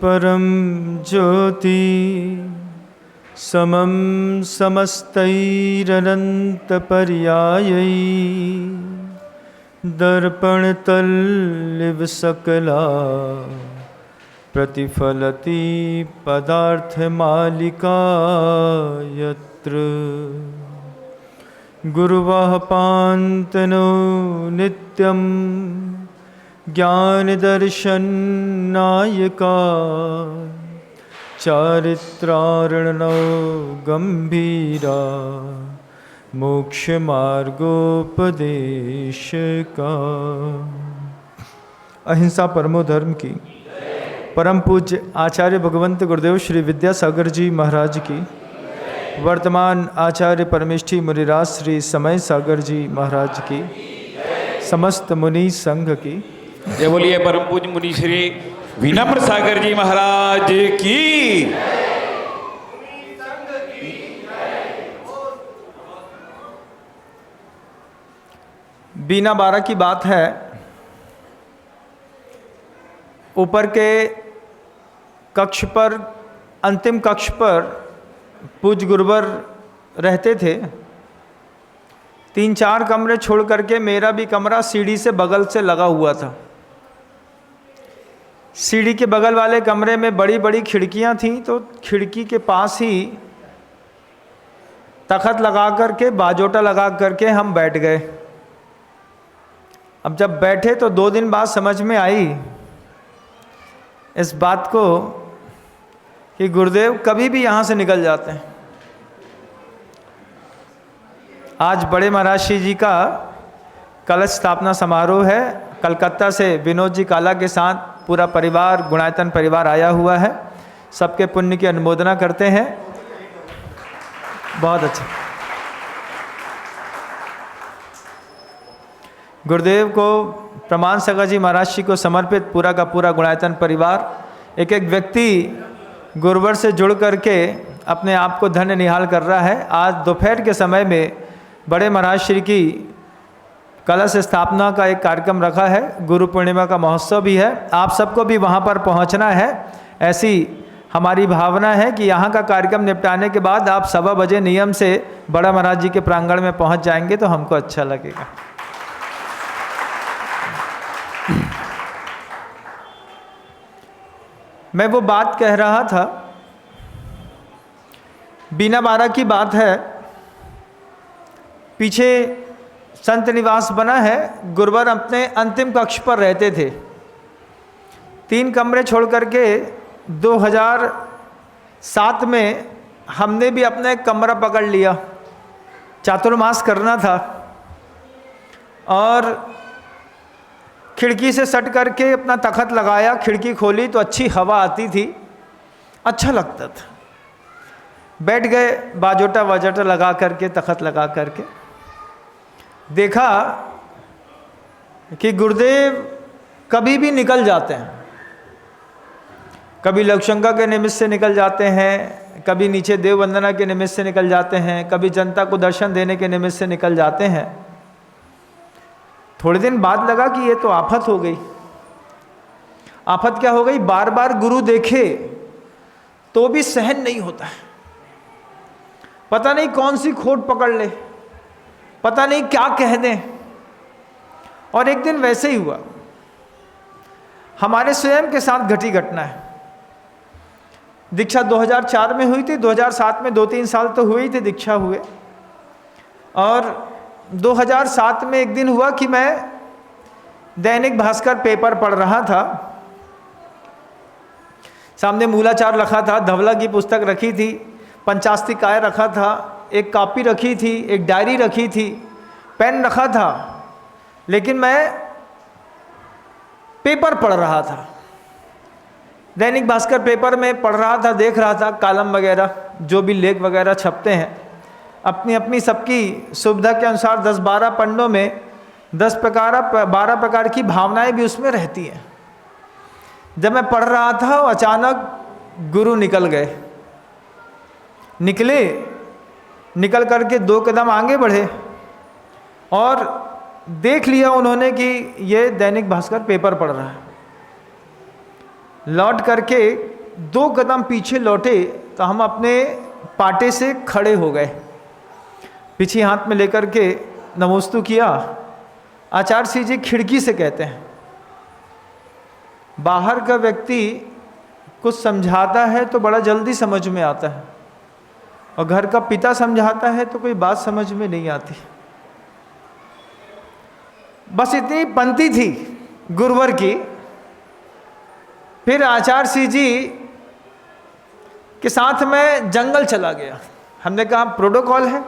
परम ज्योति समं समस्तैरनन्तपर्यायै दर्पणतल्लिव सकला प्रतिफलति पदार्थमालिका यत्र गुरुवः पान्तनो नित्यं ज्ञानदर्शननायका चारित्रार्णव गंभीरा मोक्षमार्गोपदेशका। अहिंसा परमो धर्म की परम पूज्य आचार्य भगवंत गुरुदेव श्री विद्यासागर जी महाराज की, वर्तमान आचार्य परमेष्ठी मुनिराज श्री समय सागर जी महाराज की, समस्त मुनि संघ की जय बोलिए। परम पूज्य मुनि श्री विनम्र सागर जी महाराज की। बीना 12 की बात है। ऊपर के कक्ष पर, अंतिम कक्ष पर पूज्य गुरुवर रहते थे। 3-4 कमरे छोड़ करके मेरा भी कमरा सीढ़ी से बगल से लगा हुआ था। सीढ़ी के बगल वाले कमरे में बड़ी बड़ी खिड़कियां थीं, तो खिड़की के पास ही तख्त लगा करके, बाजोटा लगा करके हम बैठ गए। अब जब बैठे तो 2 दिन बाद समझ में आई इस बात को कि गुरुदेव कभी भी यहाँ से निकल जाते हैं। आज बड़े महाराज श्री जी का कलश स्थापना समारोह है। कलकत्ता से विनोद जी काला के साथ पूरा परिवार, गुणायतन परिवार आया हुआ है। सबके पुण्य की अनुमोदना करते हैं। बहुत अच्छा। गुरुदेव को, प्रमाण सागर जी महाराज जी को समर्पित पूरा का पूरा गुणायतन परिवार, एक एक व्यक्ति गुरुवर से जुड़ करके अपने आप को धन्य निहाल कर रहा है। आज दोपहर के समय में बड़े महाराज श्री की कलश स्थापना का एक कार्यक्रम रखा है। गुरु पूर्णिमा का महोत्सव भी है। आप सबको भी वहाँ पर पहुँचना है। ऐसी हमारी भावना है कि यहाँ का कार्यक्रम निपटाने के बाद आप 1:15 बजे नियम से बड़ा महाराज जी के प्रांगण में पहुँच जाएंगे तो हमको अच्छा लगेगा। मैं वो बात कह रहा था, बीना 12 की बात है। पीछे संत निवास बना है। गुरुवर अपने अंतिम कक्ष पर रहते थे। 3 कमरे छोड़ करके 2007 में हमने भी अपना एक कमरा पकड़ लिया। चातुर्मास करना था और खिड़की से सट करके अपना तख्त लगाया। खिड़की खोली तो अच्छी हवा आती थी, अच्छा लगता था। बैठ गए, बाजोटा वाजोटा लगा करके, तख्त लगा करके। देखा कि गुरुदेव कभी भी निकल जाते हैं। कभी लघुशंका के निमित्त से निकल जाते हैं, कभी नीचे देव वंदना के निमित्त से निकल जाते हैं, कभी जनता को दर्शन देने के निमित्त से निकल जाते हैं। थोड़े दिन बाद लगा कि ये तो आफत हो गई। आफत क्या हो गई? बार बार गुरु देखे तो भी सहन नहीं होता है। पता नहीं कौन सी खोट पकड़ ले, पता नहीं क्या कह दें। और एक दिन वैसे ही हुआ। हमारे स्वयं के साथ घटी घटना है। दीक्षा 2004 में हुई थी। 2007 में 2-3 साल तो हुए ही थे दीक्षा हुए। और 2007 में एक दिन हुआ कि मैं दैनिक भास्कर पेपर पढ़ रहा था। सामने मूलाचार रखा था, धवला की पुस्तक रखी थी, पंचास्तिकाय रखा था, एक कॉपी रखी थी, एक डायरी रखी थी, पेन रखा था। लेकिन मैं पेपर पढ़ रहा था। दैनिक भास्कर पेपर में पढ़ रहा था, देख रहा था कॉलम वगैरह, जो भी लेख वगैरह छपते हैं। अपनी अपनी सबकी सुविधा के अनुसार 10-12 पन्नों में 12 प्रकार की भावनाएं भी उसमें रहती हैं। जब मैं पढ़ रहा था अचानक गुरु निकल गए। निकल करके 2 कदम आगे बढ़े और देख लिया उन्होंने कि ये दैनिक भास्कर पेपर पढ़ रहा है। लौट करके 2 कदम पीछे लौटे तो हम अपने पाटे से खड़े हो गए, पीछे हाथ में लेकर के नमोस्तु किया। आचार्य श्री जी खिड़की से कहते हैं, बाहर का व्यक्ति कुछ समझाता है तो बड़ा जल्दी समझ में आता है, और घर का पिता समझाता है तो कोई बात समझ में नहीं आती। बस इतनी पंक्ति थी गुरुवर की। फिर आचार्य श्री जी के साथ में जंगल चला गया। हमने कहा प्रोटोकॉल है,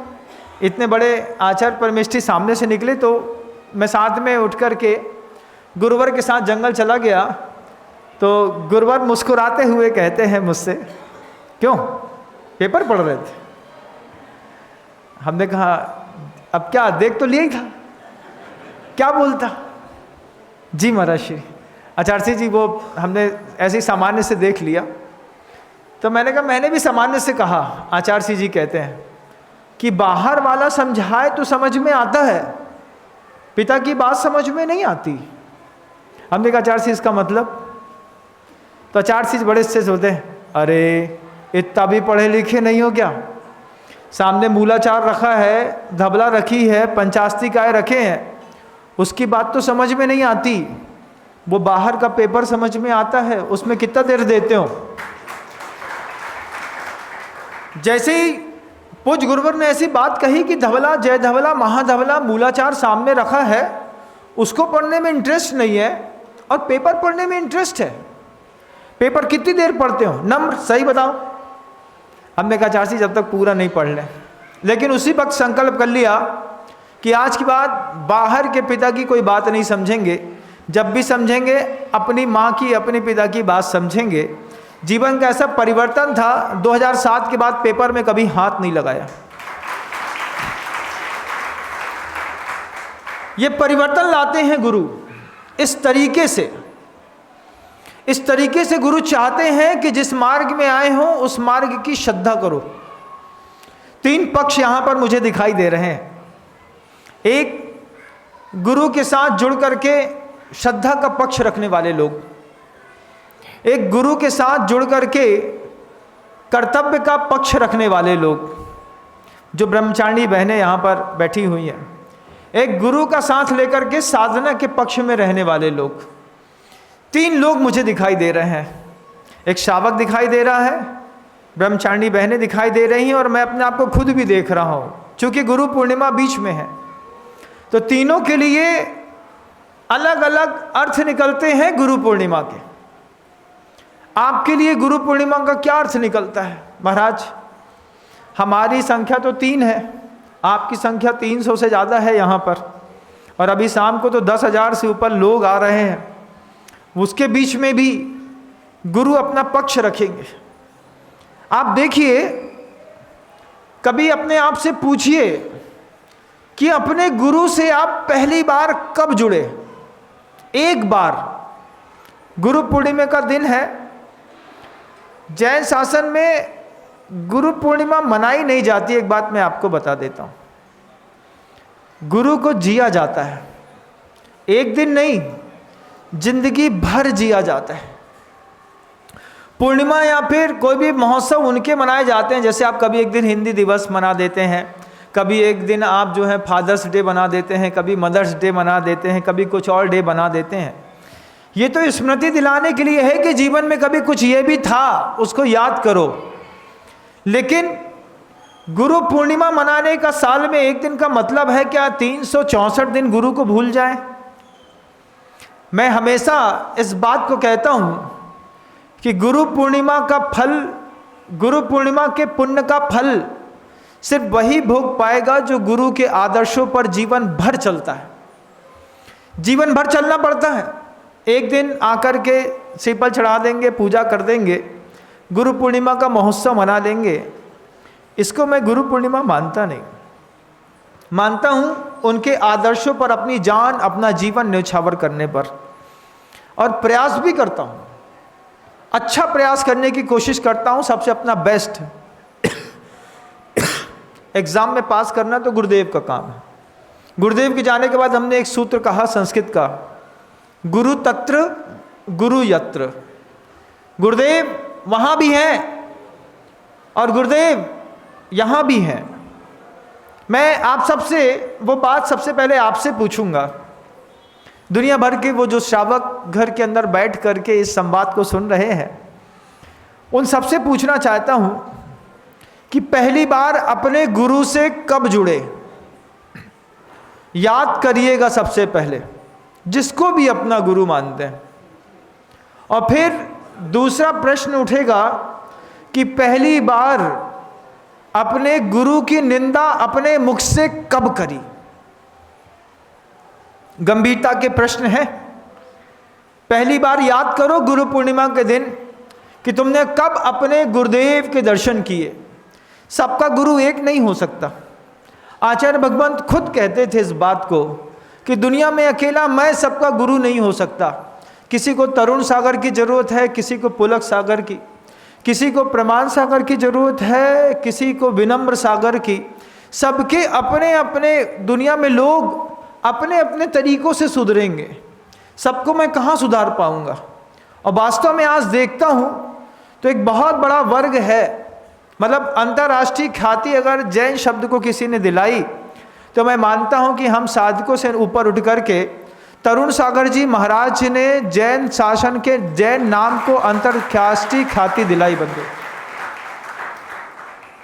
इतने बड़े आचार्य परमेष्ठी सामने से निकले, तो मैं साथ में उठ कर के गुरुवर के साथ जंगल चला गया। तो गुरुवर मुस्कुराते हुए कहते हैं मुझसे, क्यों पेपर पढ़ रहे थे? हमने कहा अब क्या, देख तो लिया ही था, क्या बोलता? जी महाराज श्री। आचार्य श्री जी वो हमने ऐसे ही सामान्य से देख लिया। तो मैंने कहा मैंने भी सामान्य से कहा। आचार्य श्री जी कहते हैं कि बाहर वाला समझाए तो समझ में आता है, पिता की बात समझ में नहीं आती। हमने कहा आचार्य श्री इसका मतलब? तो आचार्य श्री बड़े से होते हैं, अरे इतना भी पढ़े लिखे नहीं हो क्या? सामने मूलाचार रखा है, धबला रखी है, पंचास्तिकाएँ रखे हैं, उसकी बात तो समझ में नहीं आती, वो बाहर का पेपर समझ में आता है, उसमें कितना देर देते हो? जैसे ही पूज्य गुरुवर ने ऐसी बात कही कि धवला, जय धवला, महाधवला, मूलाचार सामने रखा है, उसको पढ़ने में इंटरेस्ट नहीं है और पेपर पढ़ने में इंटरेस्ट है। पेपर कितनी देर पढ़ते हो? नम्र सही बताओ। हमने कहा चाची जब तक पूरा नहीं पढ़ लें। लेकिन उसी वक्त संकल्प कर लिया कि आज की बात बाहर के पिता की कोई बात नहीं समझेंगे, जब भी समझेंगे अपनी माँ की, अपने पिता की बात समझेंगे। जीवन का ऐसा परिवर्तन था, 2007 के बाद पेपर में कभी हाथ नहीं लगाया। ये परिवर्तन लाते हैं गुरु इस तरीके से। इस तरीके से गुरु चाहते हैं कि जिस मार्ग में आए हो उस मार्ग की श्रद्धा करो। 3 पक्ष यहां पर मुझे दिखाई दे रहे हैं। एक, गुरु के साथ जुड़ करके श्रद्धा का पक्ष रखने वाले लोग। एक, गुरु के साथ जुड़ करके कर्तव्य का पक्ष रखने वाले लोग, जो ब्रह्मचारिणी बहनें यहाँ पर बैठी हुई हैं। एक, गुरु का साथ लेकर के साधना के पक्ष में रहने वाले लोग। 3 लोग मुझे दिखाई दे रहे हैं। एक शावक दिखाई दे रहा है, ब्रह्मचारिणी बहनें दिखाई दे रही हैं, और मैं अपने आप को खुद भी देख रहा हूँ। चूँकि गुरु पूर्णिमा बीच में है, तो तीनों के लिए अलग अलग अर्थ निकलते हैं गुरु पूर्णिमा के। आपके लिए गुरु पूर्णिमा का क्या अर्थ निकलता है? महाराज हमारी संख्या तो 3 है, आपकी संख्या 300 से ज़्यादा है यहाँ पर, और अभी शाम को तो 10,000 से ऊपर लोग आ रहे हैं। उसके बीच में भी गुरु अपना पक्ष रखेंगे। आप देखिए, कभी अपने आप से पूछिए कि अपने गुरु से आप पहली बार कब जुड़े? एक बार। गुरु पूर्णिमा का दिन है। जैन शासन में गुरु पूर्णिमा मनाई नहीं जाती। एक बात मैं आपको बता देता हूँ, गुरु को जिया जाता है। एक दिन नहीं, जिंदगी भर जिया जाता है। पूर्णिमा या फिर कोई भी महोत्सव उनके मनाए जाते हैं, जैसे आप कभी एक दिन हिंदी दिवस मना देते हैं, कभी एक दिन आप जो है फादर्स डे बना देते हैं, कभी मदर्स डे बना देते हैं, कभी कुछ और डे बना देते हैं। ये तो स्मृति दिलाने के लिए है कि जीवन में कभी कुछ ये भी था, उसको याद करो। लेकिन गुरु पूर्णिमा मनाने का साल में एक दिन का मतलब है क्या 364 दिन गुरु को भूल जाए? मैं हमेशा इस बात को कहता हूँ कि गुरु पूर्णिमा का फल, गुरु पूर्णिमा के पुण्य का फल सिर्फ वही भोग पाएगा जो गुरु के आदर्शों पर जीवन भर चलता है। जीवन भर चलना पड़ता है। एक दिन आकर के श्रीफल चढ़ा देंगे, पूजा कर देंगे, गुरु पूर्णिमा का महोत्सव मना लेंगे, इसको मैं गुरु पूर्णिमा मानता नहीं। मानता हूँ उनके आदर्शों पर अपनी जान, अपना जीवन न्यौछावर करने पर, और प्रयास भी करता हूँ, अच्छा प्रयास करने की कोशिश करता हूँ, सबसे अपना बेस्ट। एग्ज़ाम में पास करना तो गुरुदेव का काम है। गुरुदेव के जाने के बाद हमने एक सूत्र कहा संस्कृत का, गुरु तत्र गुरु यत्र। गुरुदेव वहां भी हैं और गुरुदेव यहां भी हैं। मैं आप सबसे वो बात सबसे पहले आपसे पूछूंगा। दुनिया भर के वो जो श्रावक घर के अंदर बैठ करके इस संवाद को सुन रहे हैं, उन सबसे पूछना चाहता हूं कि पहली बार अपने गुरु से कब जुड़े? याद करिएगा सबसे पहले, जिसको भी अपना गुरु मानते हैं। और फिर दूसरा प्रश्न उठेगा कि पहली बार अपने गुरु की निंदा अपने मुख से कब करी? गंभीरता के प्रश्न है। पहली बार याद करो गुरु पूर्णिमा के दिन कि तुमने कब अपने गुरुदेव के दर्शन किए। सबका गुरु एक नहीं हो सकता। आचार्य भगवंत खुद कहते थे इस बात को कि दुनिया में अकेला मैं सबका गुरु नहीं हो सकता। किसी को तरुण सागर की जरूरत है, किसी को पुलक सागर की, किसी को प्रमाण सागर की जरूरत है, किसी को विनम्र सागर की। सबके अपने अपने, दुनिया में लोग अपने अपने तरीकों से सुधरेंगे। सबको मैं कहाँ सुधार पाऊंगा? और वास्तव में आज देखता हूँ तो एक बहुत बड़ा वर्ग है, मतलब अंतर्राष्ट्रीय ख्याति अगर जैन शब्द को किसी ने दिलाई तो मैं मानता हूँ कि हम साधकों से ऊपर उठ करके तरुण सागर जी महाराज ने जैन शासन के जैन नाम को अंतर्राष्ट्रीय ख्याति दिलाई। बंधु,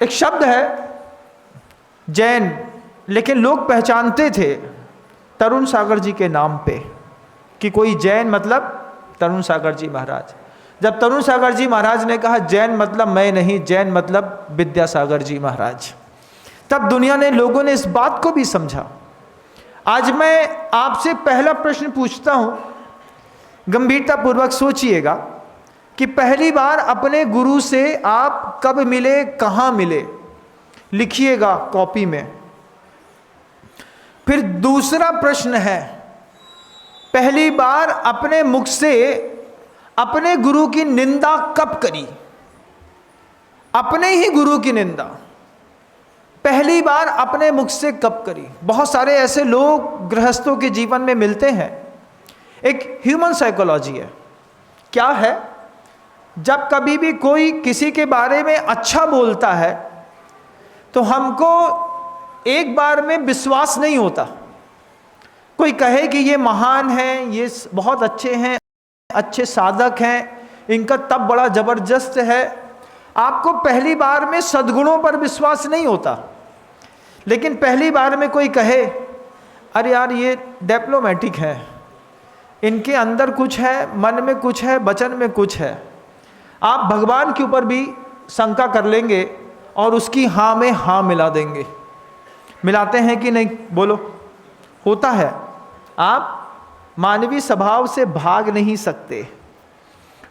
एक शब्द है जैन, लेकिन लोग पहचानते थे तरुण सागर जी के नाम पे कि कोई जैन मतलब तरुण सागर जी महाराज। जब तरुण सागर जी महाराज ने कहा जैन मतलब मैं नहीं, जैन मतलब विद्यासागर जी महाराज, तब दुनिया ने, लोगों ने इस बात को भी समझा। आज मैं आपसे पहला प्रश्न पूछता हूं, गंभीरता पूर्वक सोचिएगा कि पहली बार अपने गुरु से आप कब मिले, कहां मिले? लिखिएगा कॉपी में। फिर दूसरा प्रश्न है, पहली बार अपने मुख से अपने गुरु की निंदा कब करी? अपने ही गुरु की निंदा पहली बार अपने मुख से कब करी? बहुत सारे ऐसे लोग गृहस्थों के जीवन में मिलते हैं। एक ह्यूमन साइकोलॉजी है। क्या है? जब कभी भी कोई किसी के बारे में अच्छा बोलता है तो हमको एक बार में विश्वास नहीं होता। कोई कहे कि ये महान है, ये बहुत अच्छे हैं, अच्छे साधक हैं, इनका तब बड़ा जबरदस्त है, आपको पहली बार में सद्गुणों पर विश्वास नहीं होता। लेकिन पहली बार में कोई कहे अरे यार ये डिप्लोमेटिक है, इनके अंदर कुछ है, मन में कुछ है, वचन में कुछ है, आप भगवान के ऊपर भी शंका कर लेंगे और उसकी हाँ में हाँ मिला देंगे। मिलाते हैं कि नहीं? बोलो। होता है। आप मानवीय स्वभाव से भाग नहीं सकते।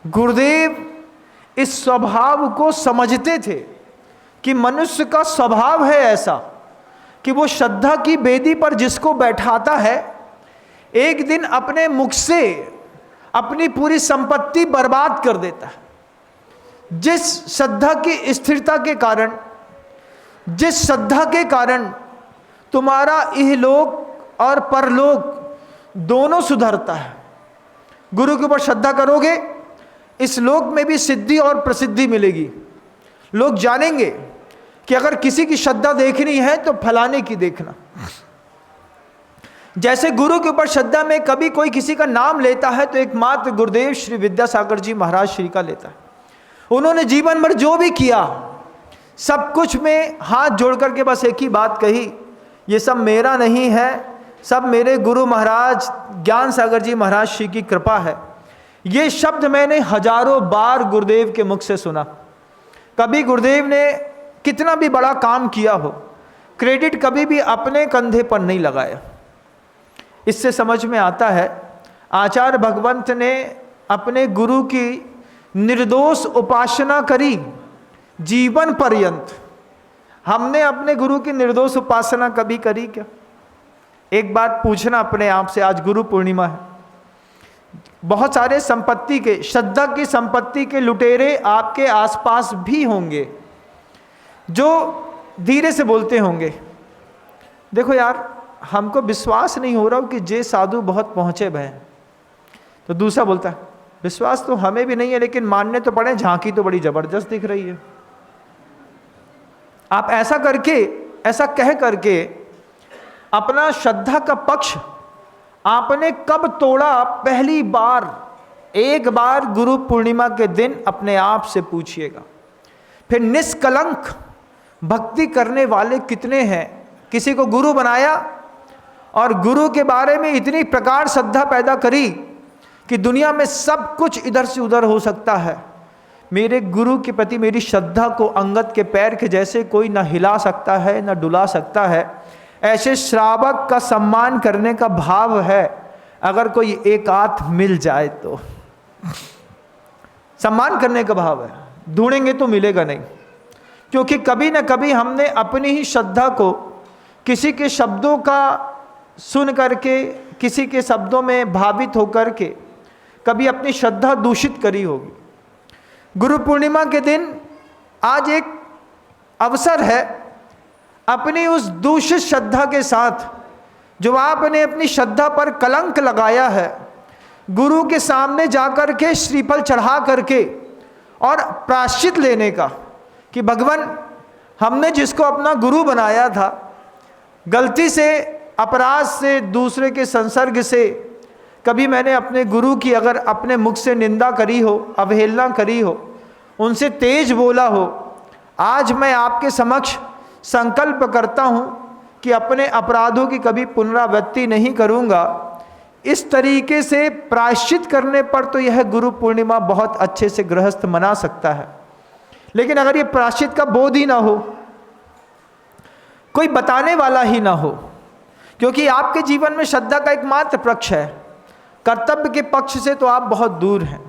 गुरुदेव इस स्वभाव को समझते थे कि मनुष्य का स्वभाव है ऐसा कि वो श्रद्धा की बेदी पर जिसको बैठाता है, एक दिन अपने मुख से अपनी पूरी संपत्ति बर्बाद कर देता है। जिस श्रद्धा की स्थिरता के कारण, जिस श्रद्धा के कारण तुम्हारा इहलोक और परलोक दोनों सुधरता है। गुरु के ऊपर श्रद्धा करोगे, इस लोक में भी सिद्धि और प्रसिद्धि मिलेगी। लोग जानेंगे कि अगर किसी की श्रद्धा देखनी है तो फलाने की देखना। जैसे गुरु के ऊपर श्रद्धा में कभी कोई किसी का नाम लेता है तो एकमात्र गुरुदेव श्री विद्यासागर जी महाराज श्री का लेता है। उन्होंने जीवन भर जो भी किया, सब कुछ में हाथ जोड़ करके बस एक ही बात कही, ये सब मेरा नहीं है, सब मेरे गुरु महाराज ज्ञान सागर जी महाराज श्री की कृपा है। ये शब्द मैंने हजारों बार गुरुदेव के मुख से सुना। कभी गुरुदेव ने कितना भी बड़ा काम किया हो, क्रेडिट कभी भी अपने कंधे पर नहीं लगाया। इससे समझ में आता है आचार्य भगवंत ने अपने गुरु की निर्दोष उपासना करी जीवन पर्यंत। हमने अपने गुरु की निर्दोष उपासना कभी करी क्या? एक बात पूछना अपने आप से, आज गुरु पूर्णिमा है। बहुत सारे संपत्ति के, श्रद्धा की संपत्ति के लुटेरे आपके आसपास भी होंगे जो धीरे से बोलते होंगे, देखो यार हमको विश्वास नहीं हो रहा कि जे साधु बहुत पहुंचे भय। तो दूसरा बोलता है विश्वास तो हमें भी नहीं है, लेकिन मानने तो पड़े, झांकी तो बड़ी जबरदस्त दिख रही है। आप ऐसा करके, ऐसा कह करके अपना श्रद्धा का पक्ष आपने कब तोड़ा? पहली बार, एक बार गुरु पूर्णिमा के दिन अपने आप से पूछिएगा। फिर निष्कलंक भक्ति करने वाले कितने हैं? किसी को गुरु बनाया और गुरु के बारे में इतनी प्रकार श्रद्धा पैदा करी कि दुनिया में सब कुछ इधर से उधर हो सकता है, मेरे गुरु के प्रति मेरी श्रद्धा को अंगद के पैर के जैसे कोई ना हिला सकता है, ना डुला सकता है। ऐसे श्रावक का सम्मान करने का भाव है, अगर कोई एकांत मिल जाए तो सम्मान करने का भाव है। ढूंढेंगे तो मिलेगा नहीं, क्योंकि कभी ना कभी हमने अपनी ही श्रद्धा को किसी के शब्दों का सुन करके, किसी के शब्दों में भावित होकर के कभी अपनी श्रद्धा दूषित करी होगी। गुरु पूर्णिमा के दिन आज एक अवसर है, अपनी उस दूषित श्रद्धा के साथ जो आपने अपनी श्रद्धा पर कलंक लगाया है, गुरु के सामने जाकर के श्रीफल चढ़ा करके और प्रायश्चित लेने का कि भगवान, हमने जिसको अपना गुरु बनाया था, गलती से, अपराध से, दूसरे के संसर्ग से कभी मैंने अपने गुरु की अगर अपने मुख से निंदा करी हो, अवहेलना करी हो, उनसे तेज बोला हो, आज मैं आपके समक्ष संकल्प करता हूँ कि अपने अपराधों की कभी पुनरावृत्ति नहीं करूँगा। इस तरीके से प्रायश्चित करने पर तो यह गुरु पूर्णिमा बहुत अच्छे से गृहस्थ मना सकता है। लेकिन अगर ये प्रायश्चित का बोध ही ना हो, कोई बताने वाला ही ना हो, क्योंकि आपके जीवन में श्रद्धा का एकमात्र पक्ष है, कर्तव्य के पक्ष से तो आप बहुत दूर हैं।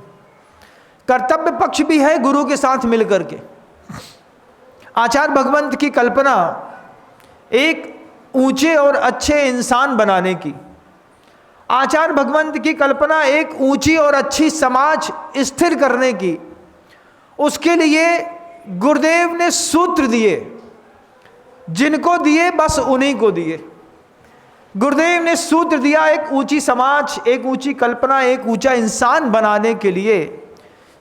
कर्तव्य पक्ष भी है गुरु के साथ मिलकर के। आचार्य भगवंत की कल्पना एक ऊंचे और अच्छे इंसान बनाने की, आचार्य भगवंत की कल्पना एक ऊंची और अच्छी समाज स्थिर करने की, उसके लिए गुरुदेव ने सूत्र दिए, जिनको दिए बस उन्हीं को दिए। गुरुदेव ने सूत्र दिया एक ऊंची समाज, एक ऊंची कल्पना, एक ऊंचा इंसान बनाने के लिए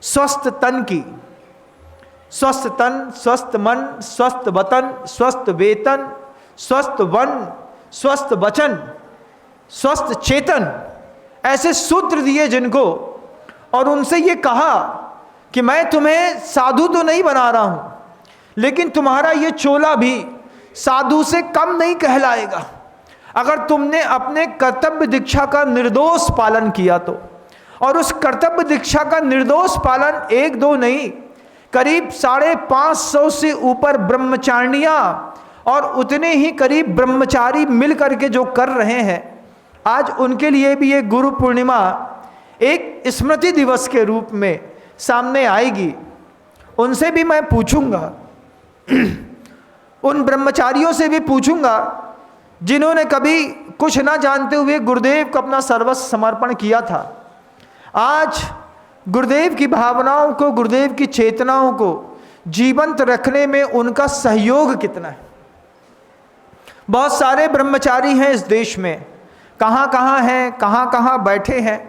स्वस्थ तन की, स्वस्थ तन, स्वस्थ मन, स्वस्थ वतन, स्वस्थ वेतन, स्वस्थ वन, स्वस्थ वचन, स्वस्थ चेतन, ऐसे सूत्र दिए जिनको, और उनसे ये कहा कि मैं तुम्हें साधु तो नहीं बना रहा हूं, लेकिन तुम्हारा ये चोला भी साधु से कम नहीं कहलाएगा अगर तुमने अपने कर्तव्य दीक्षा का निर्दोष पालन किया तो। और उस कर्तव्य दीक्षा का निर्दोष पालन एक दो नहीं, करीब 550 से ऊपर ब्रह्मचारिणियां और उतने ही करीब ब्रह्मचारी मिल करके जो कर रहे हैं, आज उनके लिए भी ये गुरु पूर्णिमा एक स्मृति दिवस के रूप में सामने आएगी। उनसे भी मैं पूछूंगा, उन ब्रह्मचारियों से भी पूछूंगा जिन्होंने कभी कुछ ना जानते हुए गुरुदेव को अपना सर्वस्व समर्पण किया था। आज गुरुदेव की भावनाओं को, गुरुदेव की चेतनाओं को जीवंत रखने में उनका सहयोग कितना है। बहुत सारे ब्रह्मचारी हैं इस देश में, कहाँ कहाँ हैं, कहाँ कहाँ बैठे हैं।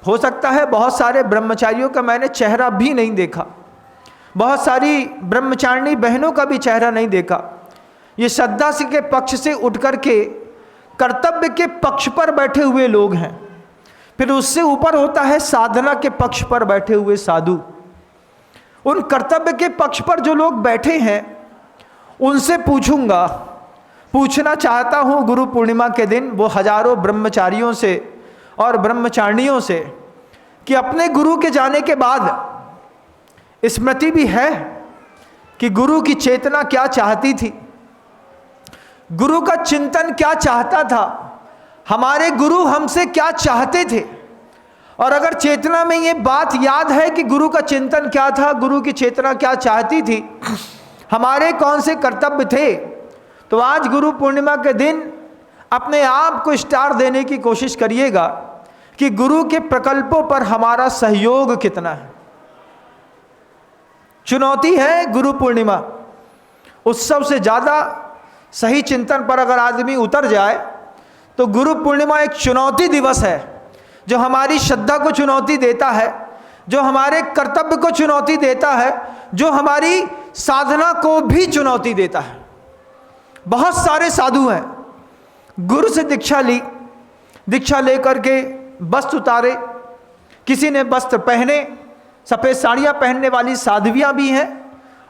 हो सकता है बहुत सारे ब्रह्मचारियों का मैंने चेहरा भी नहीं देखा, बहुत सारी ब्रह्मचारिणी बहनों का भी चेहरा नहीं देखा। ये श्रद्धा के पक्ष से उठ कर के कर्तव्य के पक्ष पर बैठे हुए लोग हैं। फिर उससे ऊपर होता है साधना के पक्ष पर बैठे हुए साधु। उन कर्तव्य के पक्ष पर जो लोग बैठे हैं उनसे पूछूंगा, पूछना चाहता हूँ गुरु पूर्णिमा के दिन वो हजारों ब्रह्मचारियों से और ब्रह्मचारिणियों से कि अपने गुरु के जाने के बाद स्मृति भी है कि गुरु की चेतना क्या चाहती थी, गुरु का चिंतन क्या चाहता था, हमारे गुरु हमसे क्या चाहते थे। और अगर चेतना में ये बात याद है कि गुरु का चिंतन क्या था, गुरु की चेतना क्या चाहती थी, हमारे कौन से कर्तव्य थे, तो आज गुरु पूर्णिमा के दिन अपने आप को स्टार देने की कोशिश करिएगा कि गुरु के प्रकल्पों पर हमारा सहयोग कितना है। चुनौती है गुरु पूर्णिमा, उत्सव से ज़्यादा सही चिंतन पर अगर आदमी उतर जाए तो गुरु पूर्णिमा एक चुनौती दिवस है जो हमारी श्रद्धा को चुनौती देता है जो हमारे कर्तव्य को चुनौती देता है, जो हमारी साधना को भी चुनौती देता है। बहुत सारे साधु हैं, गुरु से दीक्षा ली, दीक्षा लेकर के वस्त्र उतारे, किसी ने वस्त्र पहने, सफ़ेद साड़ियाँ पहनने वाली साध्वियाँ भी हैं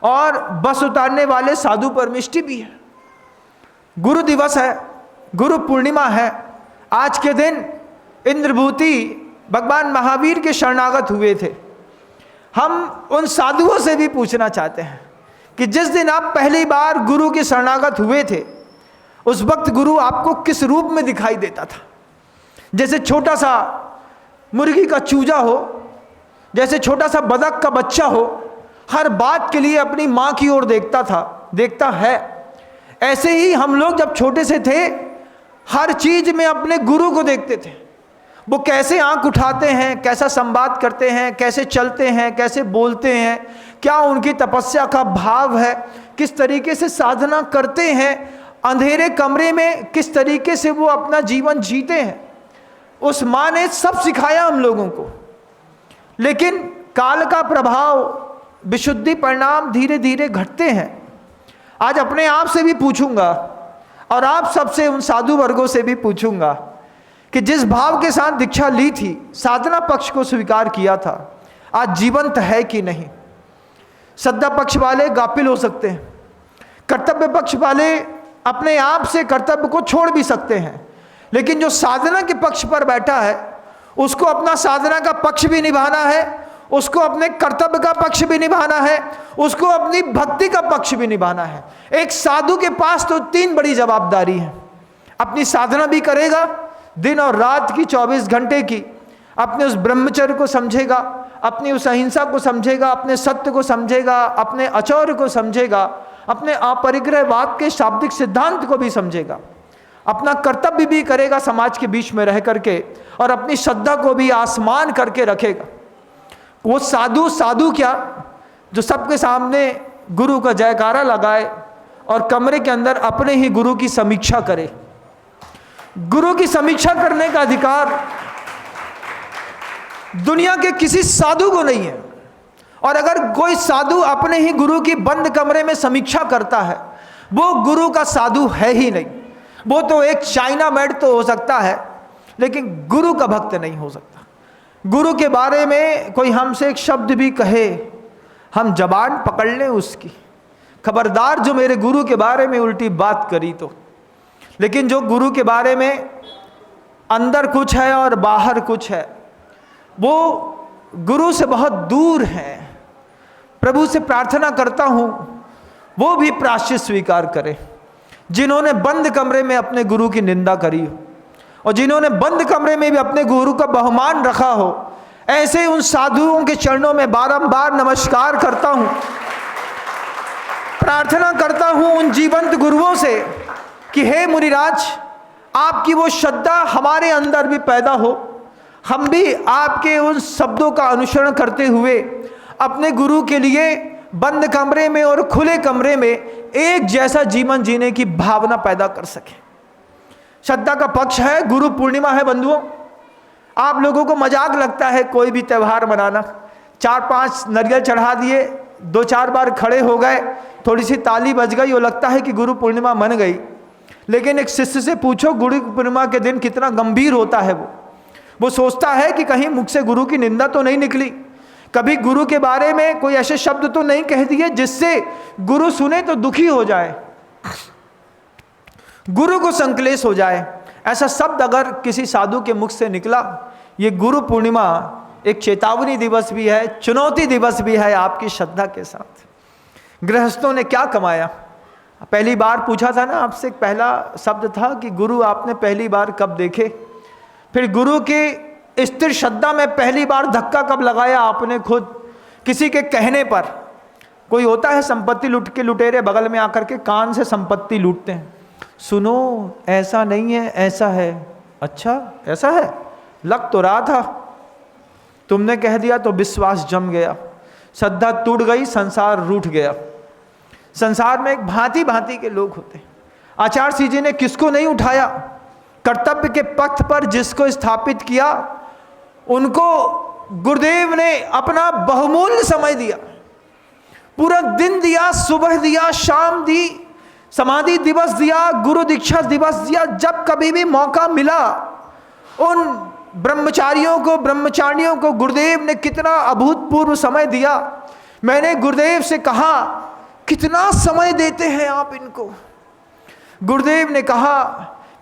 और वस्त्र उतारने वाले साधु परमिष्ठी भी हैं। गुरु दिवस है, गुरु पूर्णिमा है। आज के दिन इंद्रभूति भगवान महावीर के शरणागत हुए थे। हम उन साधुओं से भी पूछना चाहते हैं कि जिस दिन आप पहली बार गुरु के शरणागत हुए थे, उस वक्त गुरु आपको किस रूप में दिखाई देता था? जैसे छोटा सा मुर्गी का चूजा हो, जैसे छोटा सा बतख का बच्चा हो, हर बात के लिए अपनी माँ की ओर देखता था, देखता है। ऐसे ही हम लोग जब छोटे से थे, हर चीज में अपने गुरु को देखते थे। वो कैसे आंख उठाते हैं, कैसा संवाद करते हैं, कैसे चलते हैं, कैसे बोलते हैं, क्या उनकी तपस्या का भाव है, किस तरीके से साधना करते हैं, अंधेरे कमरे में किस तरीके से वो अपना जीवन जीते हैं। उस माँ ने सब सिखाया हम लोगों को। लेकिन काल का प्रभाव, विशुद्धि परिणाम धीरे धीरे घटते हैं। आज अपने आप से भी पूछूंगा और आप सबसे, उन साधु वर्गों से भी पूछूंगा कि जिस भाव के साथ दीक्षा ली थी, साधना पक्ष को स्वीकार किया था, आज जीवंत है कि नहीं। श्रद्धा पक्ष वाले गाफिल हो सकते हैं, कर्तव्य पक्ष वाले अपने आप से कर्तव्य को छोड़ भी सकते हैं, लेकिन जो साधना के पक्ष पर बैठा है, उसको अपना साधना का पक्ष भी निभाना है, उसको अपने कर्तव्य का पक्ष भी निभाना है, उसको अपनी भक्ति का पक्ष भी निभाना है। एक साधु के पास तो 3 बड़ी जवाबदारी है। अपनी साधना भी करेगा, दिन और रात की 24 घंटे की, अपने उस ब्रह्मचर्य को समझेगा, अपनी उस अहिंसा को समझेगा, अपने सत्य को समझेगा, अपने अचौर्य को समझेगा, अपने अपरिग्रहवाद के शाब्दिक सिद्धांत को भी समझेगा, अपना कर्तव्य भी करेगा समाज के बीच में रह करके, और अपनी श्रद्धा को भी आसमान करके रखेगा। वो साधु क्या, जो सबके सामने गुरु का जयकारा लगाए और कमरे के अंदर अपने ही गुरु की समीक्षा करे। गुरु की समीक्षा करने का अधिकार दुनिया के किसी साधु को नहीं है। और अगर कोई साधु अपने ही गुरु की बंद कमरे में समीक्षा करता है, वो गुरु का साधु है ही नहीं। वो तो एक चाइना मैड तो हो सकता है, लेकिन गुरु का भक्त नहीं हो सकता। गुरु के बारे में कोई हमसे एक शब्द भी कहे, हम जबान पकड़ लें उसकी, खबरदार जो मेरे गुरु के बारे में उल्टी बात करी तो। लेकिन जो गुरु के बारे में अंदर कुछ है और बाहर कुछ है, वो गुरु से बहुत दूर है। प्रभु से प्रार्थना करता हूँ वो भी प्रायश्चित स्वीकार करे। जिन्होंने बंद कमरे में अपने गुरु की निंदा करी हो, और जिन्होंने बंद कमरे में भी अपने गुरु का बहुमान रखा हो, ऐसे उन साधुओं के चरणों में बारंबार नमस्कार करता हूँ। प्रार्थना करता हूँ उन जीवंत गुरुओं से कि हे मुनिराज, आपकी वो श्रद्धा हमारे अंदर भी पैदा हो, हम भी आपके उन शब्दों का अनुसरण करते हुए अपने गुरु के लिए बंद कमरे में और खुले कमरे में एक जैसा जीवन जीने की भावना पैदा कर सके। श्रद्धा का पक्ष है, गुरु पूर्णिमा है बंधुओं। आप लोगों को मजाक लगता है कोई भी त्यौहार मनाना, 4-5 नारियल चढ़ा दिए, 2-4 बार खड़े हो गए, थोड़ी सी ताली बज गई और लगता है कि गुरु पूर्णिमा मन गई। लेकिन एक शिष्य से पूछो गुरु पूर्णिमा के दिन कितना गंभीर होता है। वो सोचता है कि कहीं मुख से गुरु की निंदा तो नहीं निकली, कभी गुरु के बारे में कोई ऐसे शब्द तो नहीं कह दिए जिससे गुरु सुने तो दुखी हो जाए, गुरु को संकलेश हो जाए। ऐसा शब्द अगर किसी साधु के मुख से निकला, ये गुरु पूर्णिमा एक चेतावनी दिवस भी है, चुनौती दिवस भी है आपकी श्रद्धा के साथ। गृहस्थों ने क्या कमाया? पहली बार पूछा था ना आपसे, पहला शब्द था कि गुरु आपने पहली बार कब देखे। फिर गुरु की स्थिर श्रद्धा में पहली बार धक्का कब लगाया आपने खुद, किसी के कहने पर। कोई होता है संपत्ति लूट के लुटेरे बगल में आकर के कान से संपत्ति लूटते हैं, सुनो ऐसा नहीं है ऐसा है। अच्छा ऐसा है, लग तो रहा था, तुमने कह दिया तो विश्वास जम गया, श्रद्धा टूट गई, संसार रूठ गया। संसार में एक भांति भांति के लोग होते हैं। आचार्य श्री जी ने किसको नहीं उठाया, कर्तव्य के पथ पर जिसको स्थापित किया उनको गुरुदेव ने अपना बहुमूल्य समय दिया, पूरा दिन दिया, सुबह दिया, शाम दी, समाधि दिवस दिया, गुरु दीक्षा दिवस दिया। जब कभी भी मौका मिला उन ब्रह्मचारियों को, ब्रह्मचारियों को गुरुदेव ने कितना अभूतपूर्व समय दिया। मैंने गुरुदेव से कहा, कितना समय देते हैं आप इनको? गुरुदेव ने कहा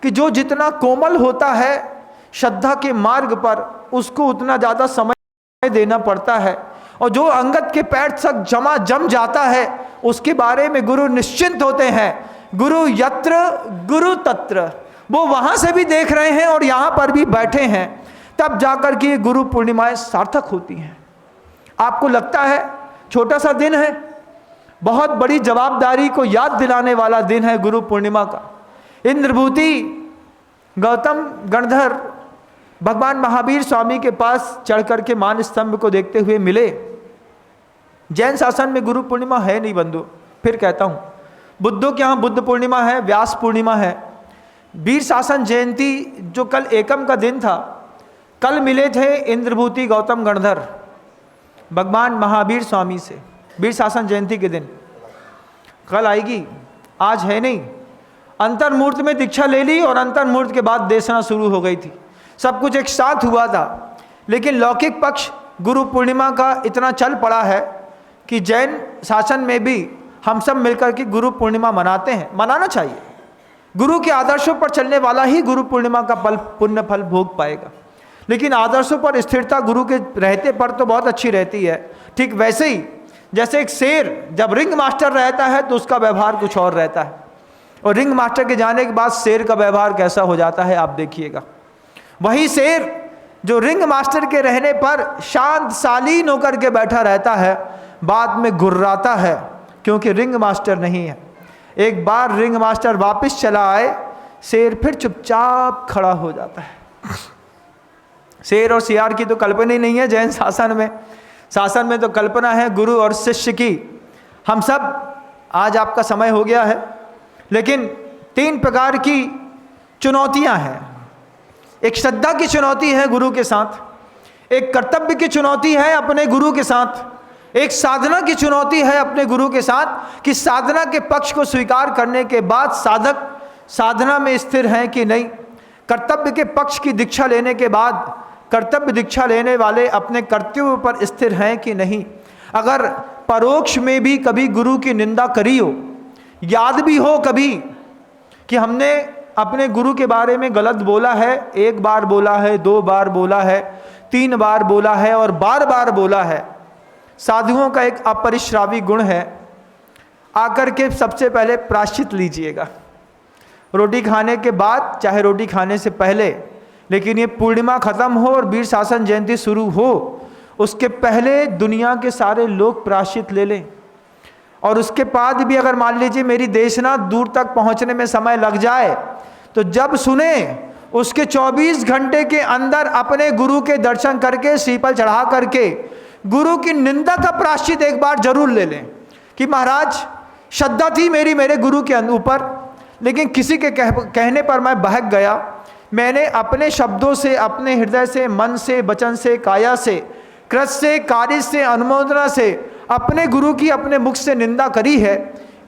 कि जो जितना कोमल होता है श्रद्धा के मार्ग पर, उसको उतना ज़्यादा समय देना पड़ता है, और जो अंगद के पैर तक जम जाता है उसके बारे में गुरु निश्चिंत होते हैं। गुरु यत्र गुरु तत्र, वो वहाँ से भी देख रहे हैं और यहाँ पर भी बैठे हैं, तब जाकर के ये गुरु पूर्णिमाएँ सार्थक होती हैं। आपको लगता है छोटा सा दिन है, बहुत बड़ी जवाबदारी को याद दिलाने वाला दिन है गुरु पूर्णिमा का। इंद्रभूति गौतम गणधर भगवान महावीर स्वामी के पास चढ़ करके मान स्तंभ को देखते हुए मिले। जैन शासन में गुरु पूर्णिमा है नहीं बंधु, फिर कहता हूँ, बुद्धों के यहाँ बुद्ध पूर्णिमा है, व्यास पूर्णिमा है। वीर शासन जयंती जो कल एकम का दिन था, कल मिले थे इंद्रभूति गौतम गणधर भगवान महावीर स्वामी से, वीर शासन जयंती के दिन। कल आएगी, आज है नहीं। अंतर्मूर्त में दीक्षा ले ली और अंतर्मूर्त के बाद देशना शुरू हो गई थी, सब कुछ एक साथ हुआ था। लेकिन लौकिक पक्ष गुरु पूर्णिमा का इतना चल पड़ा है कि जैन शासन में भी हम सब मिलकर के गुरु पूर्णिमा मनाते हैं। मनाना चाहिए, गुरु के आदर्शों पर चलने वाला ही गुरु पूर्णिमा का पुण्य फल भोग पाएगा। लेकिन आदर्शों पर स्थिरता गुरु के रहते पर तो बहुत अच्छी रहती है। ठीक वैसे ही जैसे एक शेर जब रिंग मास्टर रहता है तो उसका व्यवहार कुछ और रहता है, और रिंग मास्टर के जाने के बाद शेर का व्यवहार कैसा हो जाता है आप देखिएगा। वही शेर जो रिंग मास्टर के रहने पर शांत शालीन होकर के बैठा रहता है, बाद में गुर्राता है क्योंकि रिंग मास्टर नहीं है। एक बार रिंग मास्टर वापस चला आए, शेर फिर चुपचाप खड़ा हो जाता है। शेर और सियार की तो कल्पना ही नहीं है जैन शासन में। शासन में तो कल्पना है गुरु और शिष्य की। हम सब, आज आपका समय हो गया है, लेकिन 3 प्रकार की चुनौतियां हैं। एक श्रद्धा की चुनौती है गुरु के साथ, एक कर्तव्य की चुनौती है अपने गुरु के साथ, एक साधना की चुनौती है अपने गुरु के साथ कि साधना के पक्ष को स्वीकार करने के बाद साधक साधना में स्थिर है कि नहीं। कर्तव्य के पक्ष की दीक्षा लेने के बाद कर्तव्य दीक्षा लेने वाले अपने कर्तव्य पर स्थिर हैं कि नहीं। अगर परोक्ष में भी कभी गुरु की निंदा करी हो, याद भी हो कभी कि हमने अपने गुरु के बारे में गलत बोला है, 1 बार बोला है, 2 बार बोला है, 3 बार बोला है और बार बार बोला है। साधुओं का एक अपरिश्रावी गुण है, आकर के सबसे पहले प्रायश्चित लीजिएगा, रोटी खाने के बाद चाहे रोटी खाने से पहले, लेकिन ये पूर्णिमा खत्म हो और वीर शासन जयंती शुरू हो उसके पहले दुनिया के सारे लोग प्रायश्चित ले लें। और उसके बाद भी अगर मान लीजिए मेरी देशना दूर तक पहुंचने में समय लग जाए, तो जब सुने उसके 24 घंटे के अंदर अपने गुरु के दर्शन करके श्रीफल चढ़ा करके गुरु की निंदा का प्रायश्चित एक बार जरूर ले लें कि महाराज श्रद्धा थी मेरी मेरे गुरु के ऊपर, लेकिन किसी के कहने पर मैं बहक गया। मैंने अपने शब्दों से, अपने हृदय से, मन से, वचन से, काया से, कृत से, कार्य से, अनुमोदना से अपने गुरु की अपने मुख से निंदा करी है।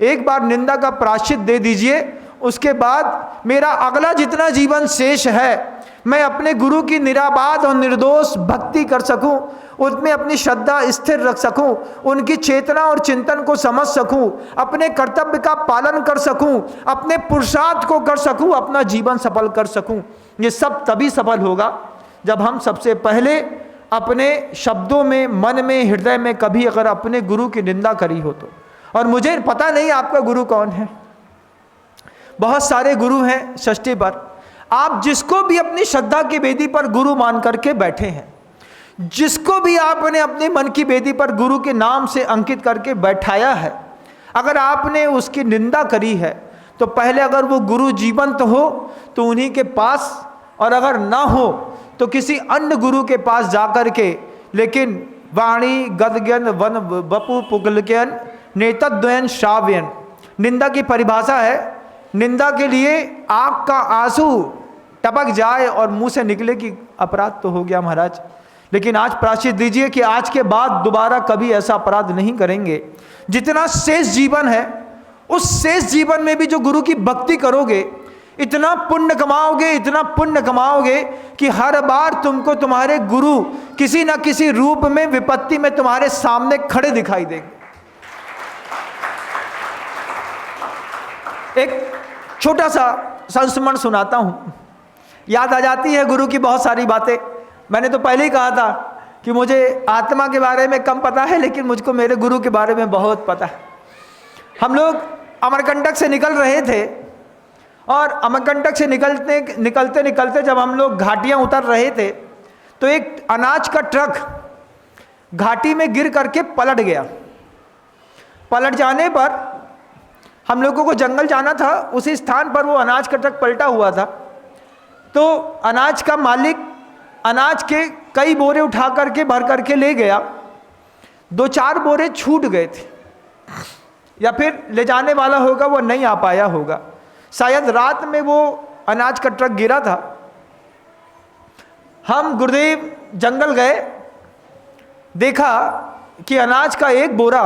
एक बार निंदा का प्रायश्चित दे दीजिए, उसके बाद मेरा अगला जितना जीवन शेष है मैं अपने गुरु की निराबाद और निर्दोष भक्ति कर सकूं, उसमें अपनी श्रद्धा स्थिर रख सकूं, उनकी चेतना और चिंतन को समझ सकूं, अपने कर्तव्य का पालन कर सकूं, अपने पुरुषार्थ को कर सकूं, अपना जीवन सफल कर सकूं। ये सब तभी सफल होगा जब हम सबसे पहले अपने शब्दों में, मन में, हृदय में कभी अगर अपने गुरु की निंदा करी हो तो। और मुझे पता नहीं आपका गुरु कौन है, बहुत सारे गुरु हैं षष्ठी पर। आप जिसको भी अपनी श्रद्धा की वेदी पर गुरु मान करके बैठे हैं, जिसको भी आपने अपने मन की वेदी पर गुरु के नाम से अंकित करके बैठाया है, अगर आपने उसकी निंदा करी है तो पहले अगर वो गुरु जीवंत हो तो उन्हीं के पास, और अगर ना हो तो किसी अन्य गुरु के पास जाकर के, लेकिन वाणी गदगन वन बपु पुगलकन नेतद्वयन श्राव्यन। निंदा की परिभाषा है, निंदा के लिए आँख का आंसू टपक जाए और मुंह से निकले कि अपराध तो हो गया महाराज, लेकिन आज प्रायश्चित दीजिए कि आज के बाद दोबारा कभी ऐसा अपराध नहीं करेंगे। जितना शेष जीवन है, उस शेष जीवन में भी जो गुरु की भक्ति करोगे, इतना पुण्य कमाओगे, इतना पुण्य कमाओगे कि हर बार तुमको तुम्हारे गुरु किसी न किसी रूप में विपत्ति में तुम्हारे सामने खड़े दिखाई देंगे। एक छोटा सा संस्मरण सुनाता हूं, याद आ जाती है गुरु की बहुत सारी बातें। मैंने तो पहले ही कहा था कि मुझे आत्मा के बारे में कम पता है, लेकिन मुझको मेरे गुरु के बारे में बहुत पता है। हम लोग अमरकंटक से निकल रहे थे और अमरकंटक से निकलते निकलते जब हम लोग घाटियां उतर रहे थे तो एक अनाज का ट्रक घाटी में गिर करके पलट गया। पलट जाने पर हम लोगों को जंगल जाना था, उसी स्थान पर वो अनाज का ट्रक पलटा हुआ था। तो अनाज का मालिक अनाज के कई बोरे उठा करके भर करके ले गया। 2-4 बोरे छूट गए थे, या फिर ले जाने वाला होगा वो नहीं आ पाया होगा। शायद रात में वो अनाज का ट्रक गिरा था। हम गुरुदेव जंगल गए, देखा कि अनाज का एक बोरा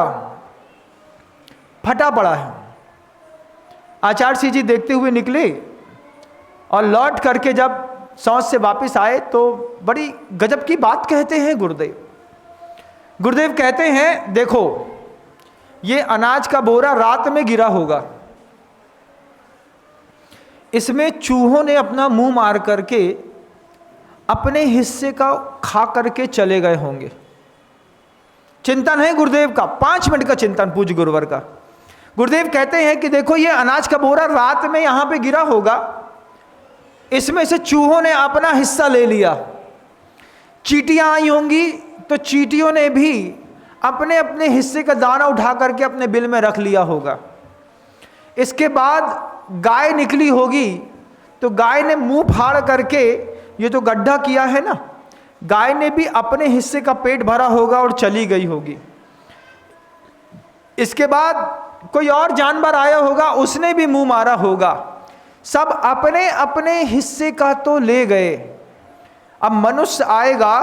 फटा पड़ा है। आचार्य सिंह जी देखते हुए निकले और लौट करके जब सौंस से वापस आए तो बड़ी गजब की बात कहते हैं गुरुदेव। गुरुदेव कहते हैं, देखो ये अनाज का बोरा रात में गिरा होगा, इसमें चूहों ने अपना मुंह मार करके अपने हिस्से का खा करके चले गए होंगे। चिंतन है गुरुदेव का, 5 मिनट का चिंतन पूज्य गुरुवर का। गुरुदेव कहते हैं कि देखो ये अनाज का बोरा रात में यहां पे गिरा होगा, इसमें से चूहों ने अपना हिस्सा ले लिया। चींटियां आई होंगी तो चींटियों ने भी अपने अपने हिस्से का दाना उठा करके अपने बिल में रख लिया होगा। इसके बाद गाय निकली होगी तो गाय ने मुंह फाड़ करके ये जो गड्ढा किया है ना, गाय ने भी अपने हिस्से का पेट भरा होगा और चली गई होगी। इसके बाद कोई और जानवर आया होगा, उसने भी मुंह मारा होगा। सब अपने अपने हिस्से का तो ले गए। अब मनुष्य आएगा,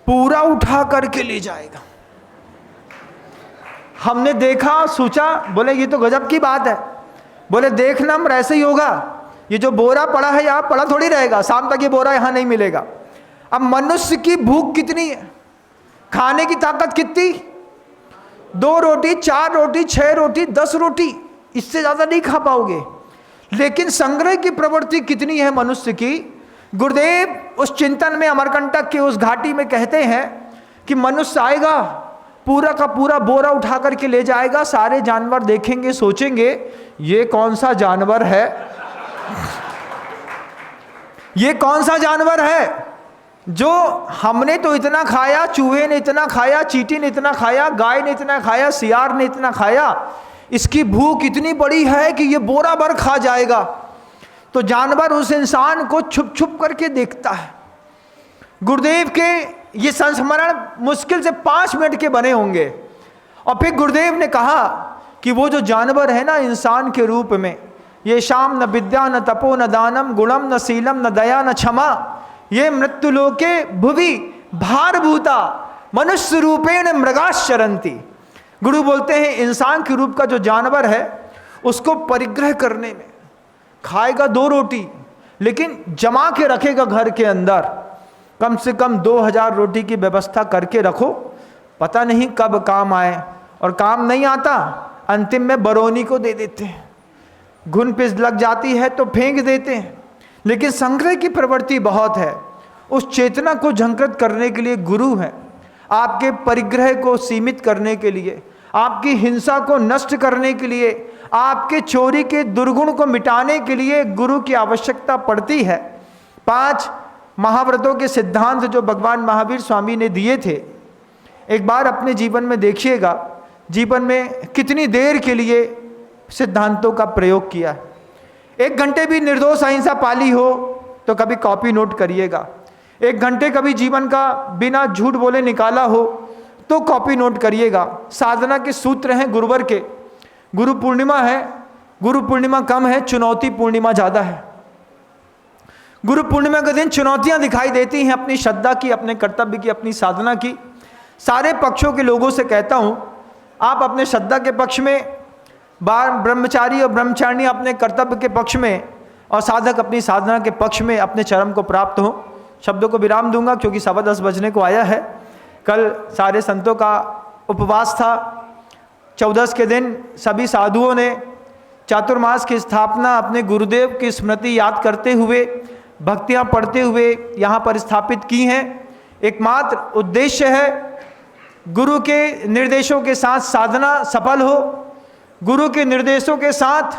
पूरा उठा करके ले जाएगा। हमने देखा, सोचा, बोले ये तो गजब की बात है। बोले देखना हम ऐसे ही होगा, ये जो बोरा पड़ा है यहाँ पड़ा थोड़ी रहेगा, शाम तक ये बोरा यहाँ नहीं मिलेगा। अब मनुष्य की भूख कितनी है, खाने की ताकत कितनी, 2 रोटी 4 रोटी 6 रोटी 10 रोटी, इससे ज़्यादा नहीं खा पाओगे। लेकिन संग्रह की प्रवृत्ति कितनी है मनुष्य की। गुरुदेव उस चिंतन में अमरकंटक के उस घाटी में कहते हैं कि मनुष्य आएगा, पूरा का पूरा बोरा उठा करके ले जाएगा। सारे जानवर देखेंगे, सोचेंगे ये कौन सा जानवर है, ये कौन सा जानवर है जो हमने तो इतना खाया, चूहे ने इतना खाया, चींटी ने इतना खाया, गाय ने इतना खाया, सियार ने इतना खाया, इसकी भूख इतनी बड़ी है कि ये बोरा भर खा जाएगा। तो जानवर उस इंसान को छुप छुप करके देखता है। गुरुदेव के ये संस्मरण मुश्किल से 5 मिनट के बने होंगे। और फिर गुरुदेव ने कहा कि वो जो जानवर है ना इंसान के रूप में, ये शाम न विद्या न तपो न दानम गुणम न शीलम न दया न क्षमा, ये मृत्युलोके भुवि भारभूता मनुष्य रूपेण मृगाश्चरन्ति। गुरु बोलते हैं इंसान के रूप का जो जानवर है उसको परिग्रह करने में खाएगा 2 रोटी, लेकिन जमा के रखेगा घर के अंदर। कम से कम 2000 रोटी की व्यवस्था करके रखो, पता नहीं कब काम आए, और काम नहीं आता अंतिम में बरौनी को दे देते हैं। घुन पिस लग जाती है तो फेंक देते हैं। लेकिन संग्रह की प्रवृत्ति बहुत है। उस चेतना को झंकृत करने के लिए गुरु है, आपके परिग्रह को सीमित करने के लिए, आपकी हिंसा को नष्ट करने के लिए, आपके चोरी के दुर्गुण को मिटाने के लिए गुरु की आवश्यकता पड़ती है। 5 महाव्रतों के सिद्धांत जो भगवान महावीर स्वामी ने दिए थे, एक बार अपने जीवन में देखिएगा, जीवन में कितनी देर के लिए सिद्धांतों का प्रयोग किया। 1 घंटे भी निर्दोष अहिंसा पाली हो तो कभी कॉपी नोट करिएगा। 1 घंटे कभी जीवन का बिना झूठ बोले निकाला हो तो कॉपी नोट करिएगा। साधना के सूत्र हैं गुरुवर के। गुरु पूर्णिमा है, गुरु पूर्णिमा कम है, चुनौती पूर्णिमा ज़्यादा है। गुरु पूर्णिमा के दिन चुनौतियां दिखाई देती हैं अपनी श्रद्धा की, अपने कर्तव्य की, अपनी साधना की। सारे पक्षों के लोगों से कहता हूं, आप अपने श्रद्धा के पक्ष में, ब्रह्मचारी और ब्रह्मचारिणी अपने कर्तव्य के पक्ष में, और साधक अपनी साधना के पक्ष में अपने चरम को प्राप्त हो। शब्दों को विराम दूंगा क्योंकि 10:15 बजने को आया है। कल सारे संतों का उपवास था। 14 के दिन सभी साधुओं ने चातुर्मास की स्थापना अपने गुरुदेव की स्मृति याद करते हुए, भक्तियां पढ़ते हुए यहाँ पर स्थापित की हैं। एकमात्र उद्देश्य है गुरु के निर्देशों के साथ साधना सफल हो, गुरु के निर्देशों के साथ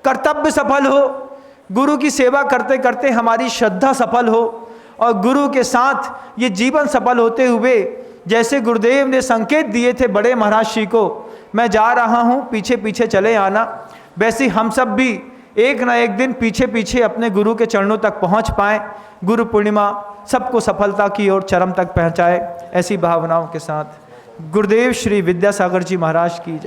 कर्तव्य सफल हो, गुरु की सेवा करते करते हमारी श्रद्धा सफल हो, और गुरु के साथ ये जीवन सफल होते हुए, जैसे गुरुदेव ने संकेत दिए थे बड़े महाराज श्री को, मैं जा रहा हूँ पीछे पीछे चले आना, वैसे हम सब भी एक ना एक दिन पीछे पीछे अपने गुरु के चरणों तक पहुँच पाएँ। गुरु पूर्णिमा सबको सफलता की ओर चरम तक पहुँचाए। ऐसी भावनाओं के साथ गुरुदेव श्री विद्यासागर जी महाराज की